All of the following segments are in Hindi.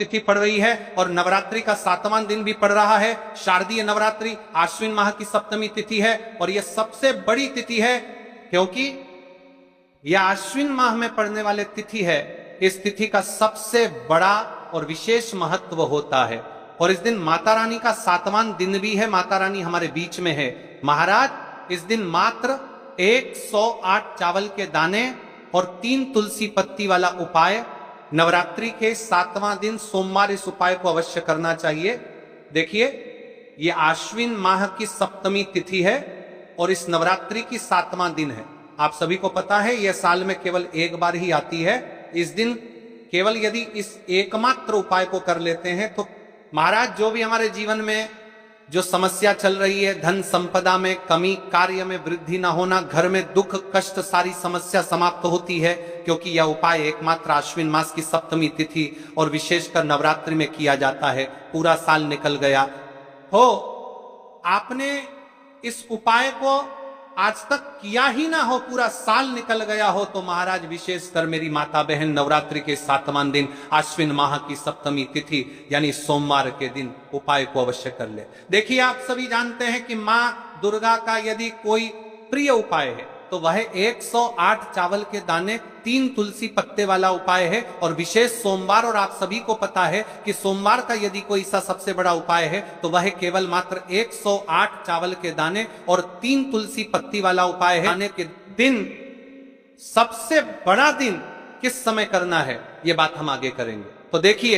तिथि पड़ रही है और नवरात्रि का 7वां दिन भी पड़ रहा है। शारदीय नवरात्रि आश्विन माह की सप्तमी तिथि है और यह सबसे बड़ी तिथि है क्योंकि यह आश्विन माह में पड़ने वाले तिथि है। इस तिथि का सबसे बड़ा और विशेष महत्व होता है और इस दिन माता रानी का 7वां दिन भी है। माता रानी हमारे बीच में है। महाराज इस दिन मात्र 108 चावल के दाने और 3 तुलसी पत्ती वाला उपाय, नवरात्रि के 7वां दिन सोमवार इस उपाय को अवश्य करना चाहिए। देखिए, यह आश्विन माह की सप्तमी तिथि है और इस नवरात्रि की 7वां दिन है। आप सभी को पता है यह साल में केवल एक बार ही आती है। इस दिन केवल यदि इस एकमात्र उपाय को कर लेते हैं तो महाराज जो भी हमारे जीवन में जो समस्या चल रही है, धन संपदा में कमी, कार्य में वृद्धि ना होना, घर में दुख कष्ट, सारी समस्या समाप्त होती है क्योंकि यह उपाय एकमात्र आश्विन मास की सप्तमी तिथि और विशेषकर नवरात्रि में किया जाता है। पूरा साल निकल गया हो, आपने इस उपाय को आज तक किया ही ना हो, पूरा साल निकल गया हो, तो महाराज विशेषकर मेरी माता बहन नवरात्रि के 7वां दिन आश्विन माह की सप्तमी तिथि यानी सोमवार के दिन उपाय को अवश्य कर ले। देखिए, आप सभी जानते हैं कि मां दुर्गा का यदि कोई प्रिय उपाय है तो वह 108 चावल के दाने 3 तुलसी पत्ते वाला उपाय है और विशेष सोमवार। और आप सभी को पता है कि सोमवार का यदि कोई सा सबसे बड़ा उपाय है तो वह केवल मात्र 108 चावल के दाने और 3 तुलसी पत्ती वाला उपाय है। आने के दिन सबसे बड़ा दिन किस समय करना है यह बात हम आगे करेंगे। तो देखिए,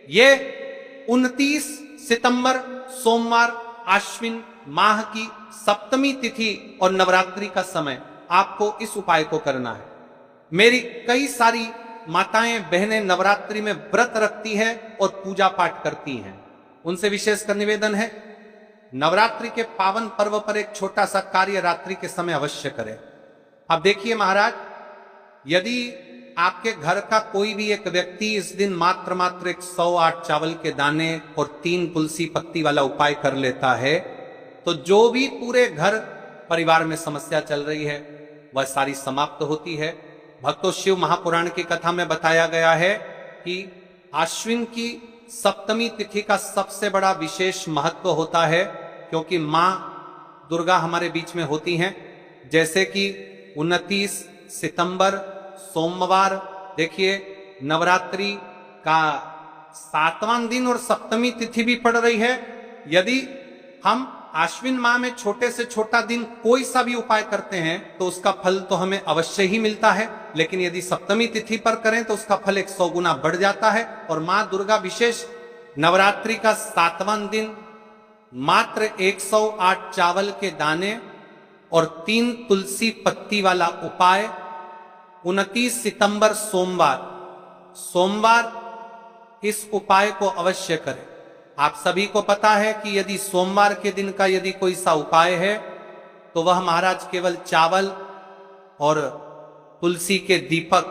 ये 29 सितंबर सोमवार आश्विन माह की सप्तमी तिथि और नवरात्रि का समय आपको इस उपाय को करना है। मेरी कई सारी माताएं बहनें नवरात्रि में व्रत रखती है और पूजा पाठ करती हैं। उनसे विशेषकर निवेदन है, नवरात्रि के पावन पर्व पर एक छोटा सा कार्य रात्रि के समय अवश्य करें। अब देखिए महाराज, यदि आपके घर का कोई भी एक व्यक्ति इस दिन मात्र 108 चावल के दाने और 3 तुलसी पत्ती वाला उपाय कर लेता है तो जो भी पूरे घर परिवार में समस्या चल रही है वह सारी समाप्त होती है। भक्तों, शिव महापुराण की कथा में बताया गया है कि आश्विन की सप्तमी तिथि का सबसे बड़ा विशेष महत्व होता है क्योंकि मां दुर्गा हमारे बीच में होती हैं। जैसे कि 29 सितंबर सोमवार, देखिए नवरात्रि का 7वां दिन और सप्तमी तिथि भी पड़ रही है। यदि हम आश्विन माह में छोटे से छोटा दिन कोई सा भी उपाय करते हैं तो उसका फल तो हमें अवश्य ही मिलता है, लेकिन यदि सप्तमी तिथि पर करें तो उसका फल 100 गुना बढ़ जाता है। और मां दुर्गा विशेष नवरात्रि का 7वां दिन मात्र 108 चावल के दाने और 3 तुलसी पत्ती वाला उपाय 29 सितंबर सोमवार इस उपाय को अवश्य करें। आप सभी को पता है कि यदि सोमवार के दिन का यदि कोई सा उपाय है तो वह महाराज केवल चावल और तुलसी के दीपक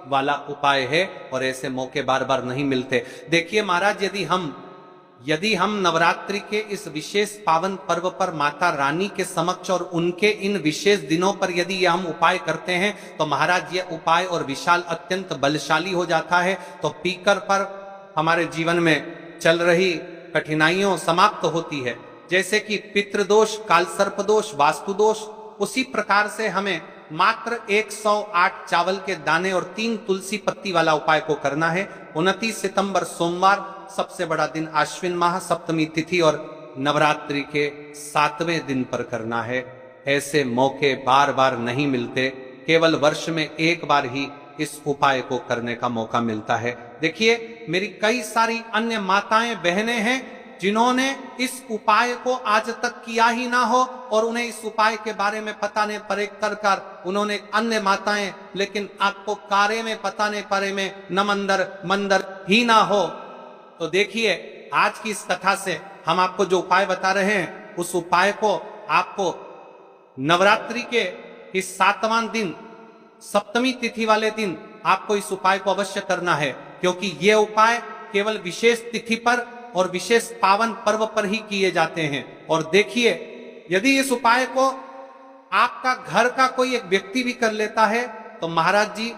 वाला उपाय है और ऐसे मौके बार बार नहीं मिलते। देखिए महाराज, यदि हम नवरात्रि के इस विशेष पावन पर्व पर माता रानी के समक्ष और उनके इन विशेष दिनों पर यदि हम उपाय करते हैं तो महाराज ये उपाय और विशाल अत्यंत बलशाली हो जाता है। तो पीकर पर हमारे जीवन में चल रही कठिनाइयों समाप्त होती है। जैसे कि पितृदोष, कालसर्प दोष, वास्तु दोष, उसी प्रकार से हमें मात्र 108 चावल के दाने और 3 तुलसी पत्ती वाला उपाय को करना है। 29 सितंबर सोमवार सबसे बड़ा दिन आश्विन माह सप्तमी तिथि और नवरात्रि के 7वें दिन पर करना है। ऐसे मौके बार बार नहीं मिलते, केवल वर्ष में एक बार ही इस उपाय को करने का मौका मिलता है। देखिए, मेरी कई सारी अन्य माताएं बहनें हैं जिन्होंने इस उपाय को आज तक किया ही ना हो और उन्हें इस उपाय के बारे में पता नहीं परे कर उन्होंने अन्य माताएं, लेकिन आपको कारे में पता नहीं परे में न मंदर ही ना हो। तो देखिए, आज की इस कथा से हम आपको जो उपाय बता रहे हैं उस उपाय को आपको नवरात्रि के इस 7वां दिन सप्तमी तिथि वाले दिन आपको इस उपाय को अवश्य करना है क्योंकि ये उपाय केवल विशेष तिथि पर और विशेष पावन पर्व पर ही किए जाते हैं। और देखिए, यदि इस उपाय को आपका घर का कोई एक व्यक्ति भी कर लेता है तो महाराज जी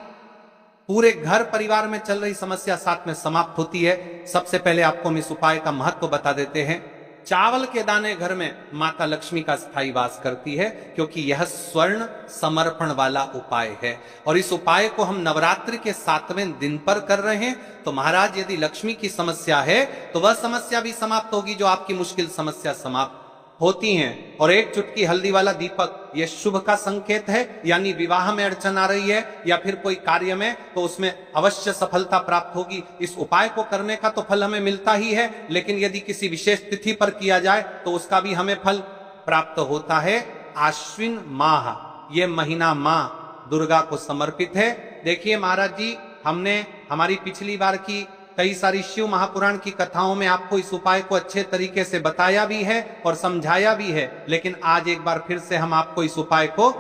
पूरे घर परिवार में चल रही समस्या साथ में समाप्त होती है। सबसे पहले आपको हम इस उपाय का महत्व बता देते हैं। चावल के दाने घर में माता लक्ष्मी का स्थायी वास करती है, क्योंकि यह स्वर्ण समर्पण वाला उपाय है और इस उपाय को हम नवरात्रि के 7वें दिन पर कर रहे हैं। तो महाराज, यदि लक्ष्मी की समस्या है तो वह समस्या भी समाप्त होगी जो आपकी मुश्किल समस्या समाप्त होती हैं। और एक चुटकी हल्दी वाला दीपक यह शुभ का संकेत है, यानी विवाह में अड़चन आ रही है या फिर कोई कार्य में, तो उसमें अवश्य सफलता प्राप्त होगी। इस उपाय को करने का तो फल हमें मिलता ही है, लेकिन यदि किसी विशेष तिथि पर किया जाए तो उसका भी हमें फल प्राप्त होता है। आश्विन माह, ये महीना मां दुर्गा को समर्पित है। देखिए महाराज जी, हमने हमारी पिछली बार की कई सारी शिव महापुराण की कथाओं में आपको इस उपाय को अच्छे तरीके से बताया भी है और समझाया भी है, लेकिन आज एक बार फिर से हम आपको इस उपाय को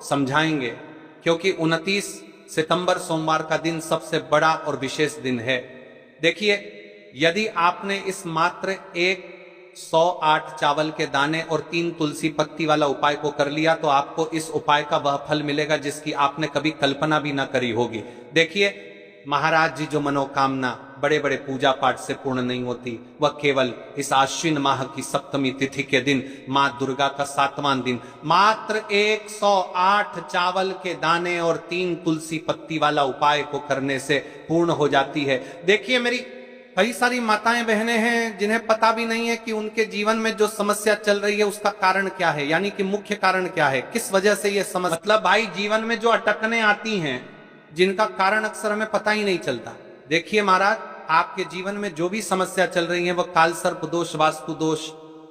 समझाएंगे, क्योंकि 29 सितंबर सोमवार का दिन सबसे बड़ा और विशेष दिन है। देखिए, यदि आपने इस मात्र 108 चावल के दाने और 3 तुलसी पत्ती वाला उपाय को कर लिया तो आपको इस उपाय का वह फल मिलेगा जिसकी आपने कभी कल्पना भी ना करी होगी। देखिए महाराज जी, जो मनोकामना बड़े बड़े पूजा पाठ से पूर्ण नहीं होती, वह केवल इस आश्विन माह की सप्तमी तिथि के दिन, मां दुर्गा का 7वां दिन, मात्र 108 चावल के दाने और 3 तुलसी पत्ती वाला उपाय को करने से पूर्ण हो जाती है। देखिए, मेरी कई सारी माताएं बहनें हैं जिन्हें पता भी नहीं है कि उनके जीवन में जो समस्या चल रही है उसका कारण क्या है, यानी कि मुख्य कारण क्या है, किस वजह से ये समस्या, मतलब भाई जीवन में जो अटकने आती हैं जिनका कारण अक्सर हमें पता ही नहीं चलता। देखिए महाराज, आपके जीवन में जो भी समस्या चल रही है, वह काल सर्प दोष, वास्तु दोष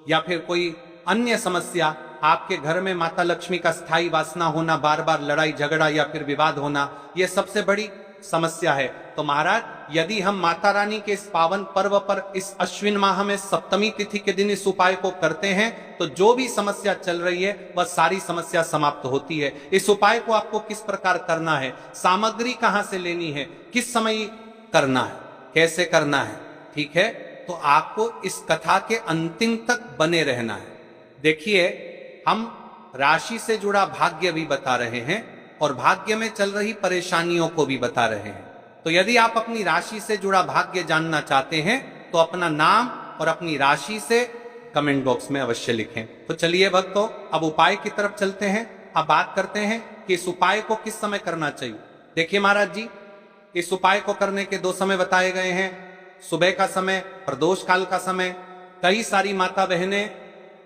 या फिर कोई अन्य समस्या, आपके घर में माता लक्ष्मी का स्थायी वासना होना, बार बार लड़ाई झगड़ा या फिर विवाद होना, यह सबसे बड़ी समस्या है। तो महाराज, यदि हम माता रानी के इस पावन पर्व पर इस अश्विन माह में सप्तमी तिथि के दिन इस उपाय को करते हैं तो जो भी समस्या चल रही है वह सारी समस्या समाप्त होती है। इस उपाय को आपको किस प्रकार करना है, सामग्री कहां से लेनी है, किस समय करना है, कैसे करना है, ठीक है, तो आपको इस कथा के अंतिम तक बने रहना है। देखिए, हम राशि से जुड़ा भाग्य भी बता रहे हैं और भाग्य में चल रही परेशानियों को भी बता रहे हैं। तो यदि आप अपनी राशि से जुड़ा भाग्य जानना चाहते हैं तो अपना नाम और अपनी राशि से कमेंट बॉक्स में अवश्य लिखें। तो चलिए भक्तों, अब उपाय की तरफ चलते हैं। अब बात करते हैं कि इस उपाय को किस समय करना चाहिए। देखिए महाराज जी, इस उपाय को करने के 2 समय बताए गए हैं, सुबह का समय, प्रदोष काल का समय। कई सारी माता बहनें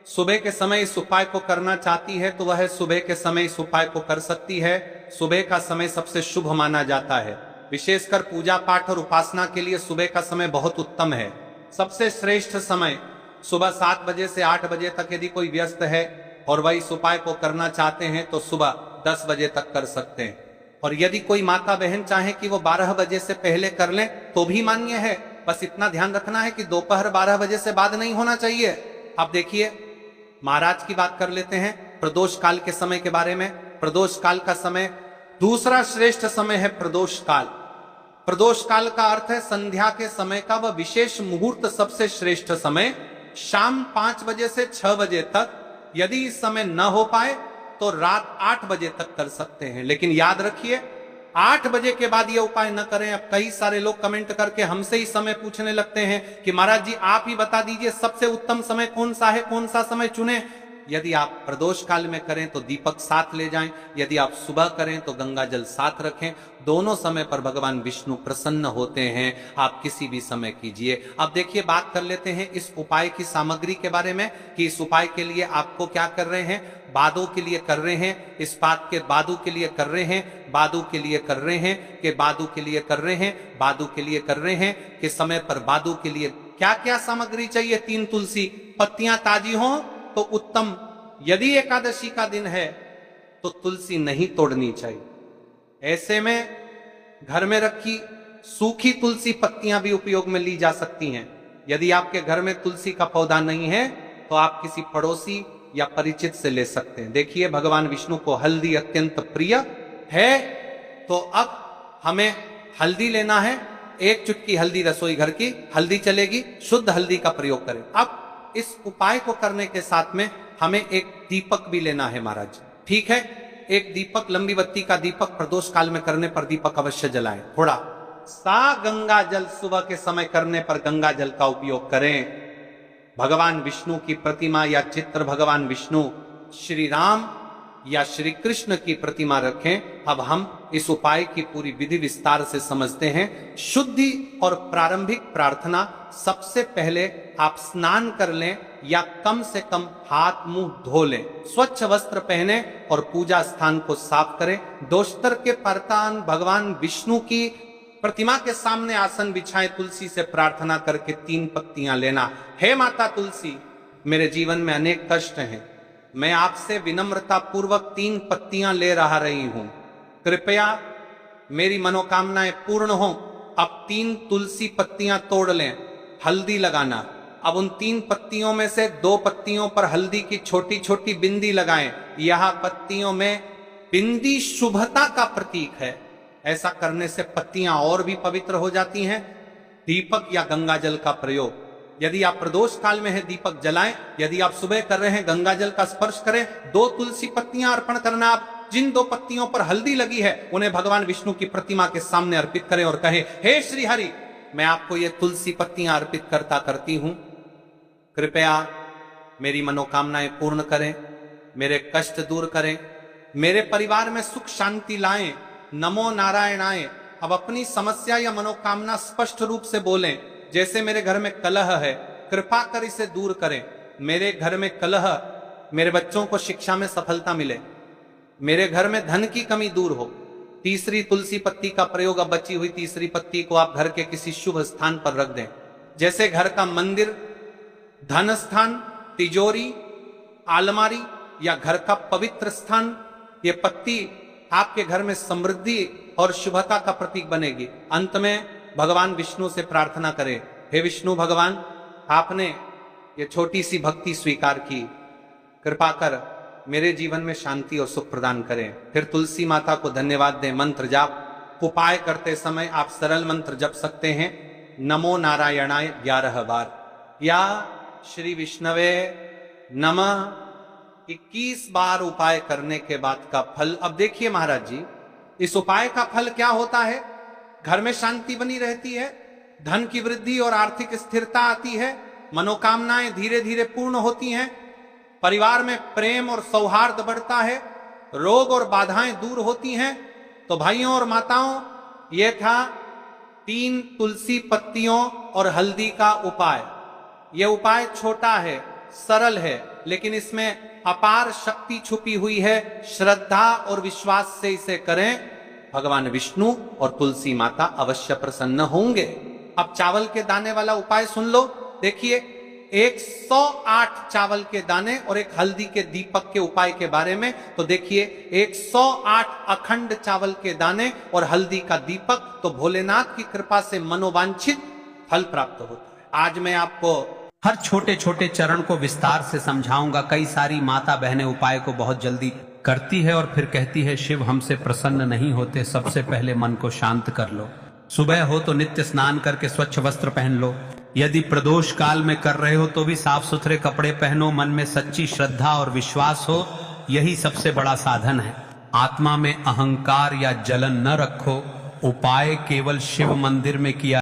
सुबह के समय इस उपाय को करना चाहती है तो वह सुबह के समय इस उपाय को कर सकती है। सुबह का समय सबसे शुभ माना जाता है, विशेषकर पूजा पाठ और उपासना के लिए सुबह का समय बहुत उत्तम है। सबसे श्रेष्ठ समय सुबह 7 बजे से 8 बजे तक यदि कोई व्यस्त है और वह इस उपाय को करना चाहते हैं तो सुबह 10 बजे तक कर सकते हैं। और यदि कोई माता बहन चाहे कि वो 12 बजे से पहले कर लें तो भी मान्य है, बस इतना ध्यान रखना है कि दोपहर 12 बजे से बाद नहीं होना चाहिए। अब देखिए, महाराज की बात कर लेते हैं प्रदोष काल के समय के बारे में। प्रदोष काल का समय दूसरा श्रेष्ठ समय है प्रदोष काल। प्रदोष काल का अर्थ है संध्या के समय का वह विशेष मुहूर्त, सबसे श्रेष्ठ समय शाम 5 बजे से 6 बजे तक। यदि इस समय न हो पाए तो रात 8 बजे तक कर सकते हैं, लेकिन याद रखिए 8 बजे के बाद ये उपाय न करें। अब कई सारे लोग कमेंट करके हमसे ही समय पूछने लगते हैं कि महाराज जी आप ही बता दीजिए सबसे उत्तम समय कौन सा है, कौन सा समय चुने। यदि आप प्रदोष काल में करें तो दीपक साथ ले जाएं, यदि आप सुबह करें तो गंगा जल साथ रखें। दोनों समय पर भगवान विष्णु प्रसन्न होते हैं, आप किसी भी समय कीजिए। अब देखिए, बात कर लेते हैं इस उपाय की सामग्री के बारे में कि इस उपाय के लिए आपको क्या कर रहे हैं। बादों के लिए कर रहे हैं, इस बात के बादू के लिए कर रहे हैं, बादू के लिए कर रहे हैं कि बादू के लिए कर रहे हैं, बादू के लिए कर रहे हैं कि समय पर बादू के लिए क्या क्या सामग्री चाहिए। 3 तुलसी पत्तियां ताजी हों तो उत्तम। यदि एकादशी का दिन है तो तुलसी नहीं तोड़नी चाहिए। ऐसे में घर में रखी सूखी तुलसी पत्तियां भी उपयोग में ली जा सकती हैं। यदि आपके घर में तुलसी का पौधा नहीं है तो आप किसी पड़ोसी या परिचित से ले सकते हैं। देखिए, भगवान विष्णु को हल्दी अत्यंत प्रिय है, तो अब हमें हल्दी लेना है। 1 चुटकी हल्दी रसोई घर की हल्दी चलेगी, शुद्ध हल्दी का प्रयोग करें। अब इस उपाय को करने के साथ में हमें एक दीपक भी लेना है महाराज, ठीक है। एक दीपक, लंबी बत्ती का दीपक प्रदोष काल में करने पर दीपक अवश्य जलाएं। थोड़ा सा गंगा जल सुबह के समय करने पर गंगा जल का उपयोग करें। भगवान विष्णु की प्रतिमा या चित्र, भगवान विष्णु, श्री राम या श्री कृष्ण की प्रतिमा रखें। अब हम इस उपाय की पूरी विधि विस्तार से समझते हैं। शुद्धि और प्रारंभिक प्रार्थना, सबसे पहले आप स्नान कर लें या कम से कम हाथ मुंह धो लें, स्वच्छ वस्त्र पहने और पूजा स्थान को साफ करें। दोस्तर के परतान भगवान विष्णु की प्रतिमा के सामने आसन बिछाएं, तुलसी से प्रार्थना करके 3 पत्तियां लेना। हे माता तुलसी, मेरे जीवन में अनेक कष्ट हैं, मैं आपसे विनम्रता पूर्वक 3 पत्तियां ले रही हूं, कृपया मेरी मनोकामनाएं पूर्ण हो। अब 3 तुलसी पत्तियां तोड़ लें, हल्दी लगाना। अब उन 3 पत्तियों में से 2 पत्तियों पर हल्दी की छोटी छोटी बिंदी लगाएं। यह पत्तियों में बिंदी शुभता का प्रतीक है, ऐसा करने से पत्तियां और भी पवित्र हो जाती हैं। दीपक या गंगा जल का प्रयोग, यदि आप प्रदोष काल में है दीपक जलाएं, यदि आप सुबह कर रहे हैं गंगा जल का स्पर्श करें। 2 तुलसी पत्तियां अर्पण करना। आप जिन 2 पत्तियों पर हल्दी लगी है उन्हें भगवान विष्णु की प्रतिमा के सामने अर्पित करें और कहें, हे श्री हरि, मैं आपको ये तुलसी पत्तियां अर्पित करती हूं, कृपया मेरी मनोकामनाएं पूर्ण करें, मेरे कष्ट दूर करें, मेरे परिवार में सुख शांति लाएं। नमो नारायणाय। अब अपनी समस्या या मनोकामना स्पष्ट रूप से बोलें। जैसे मेरे घर में कलह है, कृपा कर इसे दूर करें। मेरे घर में कलह, मेरे बच्चों को शिक्षा में सफलता मिले, मेरे घर में धन की कमी दूर हो। तीसरी तुलसी पत्ती का प्रयोग, अब बची हुई तीसरी पत्ती को आप घर के किसी शुभ स्थान पर रख दें, जैसे घर का मंदिर, धन स्थान, तिजोरी, अलमारी या घर का पवित्र स्थान। ये पत्ती आपके घर में समृद्धि और शुभता का प्रतीक बनेगी। अंत में भगवान विष्णु से प्रार्थना करें, हे विष्णु भगवान, आपने ये छोटी सी भक्ति स्वीकार की, कृपा कर मेरे जीवन में शांति और सुख प्रदान करें। फिर तुलसी माता को धन्यवाद दें। मंत्र जाप, उपाय करते समय आप सरल मंत्र जप सकते हैं, नमो नारायणाय 11 बार या श्री विष्णवे नमः 21 बार उपाय करने के बाद का फल। अब देखिए महाराज जी, इस उपाय का फल क्या होता है? घर में शांति बनी रहती है, धन की वृद्धि और आर्थिक स्थिरता आती है, मनोकामनाएं धीरे धीरे पूर्ण होती हैं, परिवार में प्रेम और सौहार्द बढ़ता है, रोग और बाधाएं दूर होती हैं। तो भाइयों और माताओं, यह था 3 तुलसी पत्तियों और हल्दी का उपाय। यह उपाय छोटा है, सरल है, लेकिन इसमें अपार शक्ति छुपी हुई है। श्रद्धा और विश्वास से इसे करें, भगवान विष्णु और तुलसी माता अवश्य प्रसन्न होंगे। अब चावल के दाने वाला उपाय सुन लो। देखिए, 108 चावल के दाने और एक हल्दी के दीपक के उपाय के बारे में। तो देखिए, 108 अखंड चावल के दाने और हल्दी का दीपक, तो भोलेनाथ की कृपा से मनोवांछित फल प्राप्त होता है। आज मैं आपको हर छोटे छोटे चरण को विस्तार से समझाऊंगा। कई सारी माता बहनें उपाय को बहुत जल्दी करती है और फिर कहती है, शिव हमसे प्रसन्न नहीं होते, सबसे पहले मन को शांत कर लो। सुबह हो तो नित्य स्नान करके स्वच्छ वस्त्र पहन लो, यदि प्रदोष काल में कर रहे हो तो भी साफ सुथरे कपड़े पहनो, मन में सच्ची श्रद्धा और विश्वास हो, यही सबसे बड़ा साधन है। आत्मा में अहंकार या जलन न रखो। उपाय केवल शिव मंदिर में किया